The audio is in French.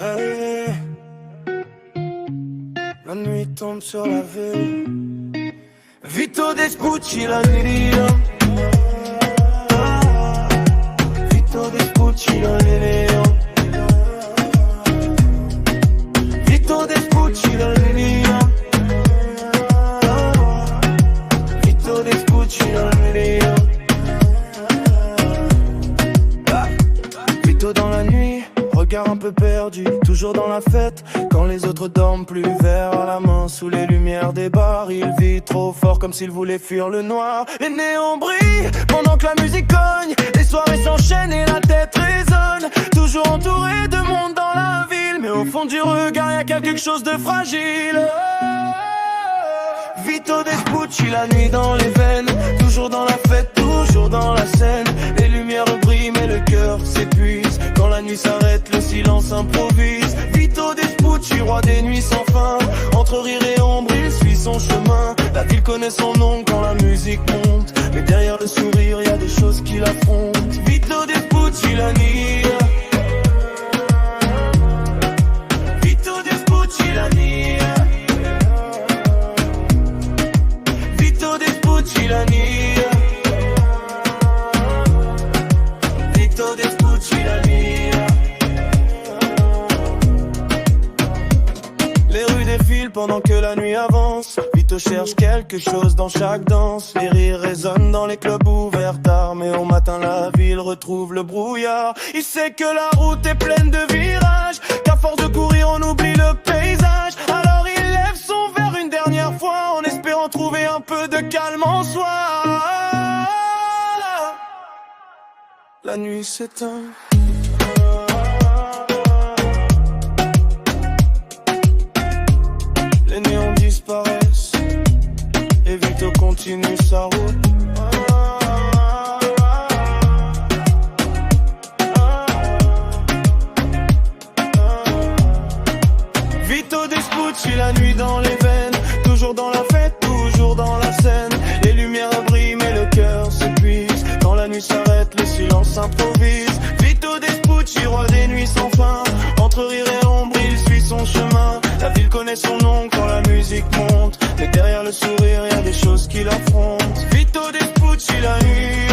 Hey, la nuit tombe sur la ville. Vito Despucci la nuit. Vito Despucci la nuit. Vito Despucci la nuit. Vito Despucci la nuit. Vito dans la nuit, regard un peu perdu, toujours dans la fête. Quand les autres dorment, plus verre à la main, sous les lumières des bars. Il vit trop fort comme s'il voulait fuir le noir. Les néons brillent pendant que la musique cogne. Les soirées s'enchaînent et la tête résonne. Toujours entouré de monde dans la ville, mais au fond du regard y a quelque chose de fragile. Vito Despucci, la nuit dans les veines. Toujours dans la fête, toujours dans la scène. Les lumières brillent mais le cœur s'épuise. Quand la nuit s'arrête, le silence improvise. Vito Despucci, roi des nuits sans fin. Entre rire et ombre, il suit son chemin. La ville connaît son nom quand la musique monte. Mais derrière le sourire, y a des choses qui l'affrontent. Vito Despucci, la nuit. Vito Despucci, la nuit. Vito Despucci, la nuit. Vito Despucci, la nuit. Les rues défilent pendant que la nuit avance. Vito cherche quelque chose dans chaque danse. Les rires résonnent dans les clubs ouverts tard. Mais au matin la ville retrouve le brouillard. Il sait que la route est pleine de virages, qu'à force de courir on oublie le paysage. Alors il lève son verre une dernière fois, en espérant trouver un peu de calme en soi. La nuit s'éteint. Les néons disparaissent et Vito continue sa route. Vito Despucci, la nuit dans les veines. Toujours dans la fête, toujours dans la scène. Les lumières brillent mais le cœur s'épuise. Quand la nuit s'arrête, le silence s'improvise. Vito Despucci, roi des nuits sans fin. Entre rire et ombre, il suit son chemin. La ville connaît son nom quand la musique monte. Mais derrière le sourire, y a des choses qui l'affrontent. Vito Despucci, la nuit.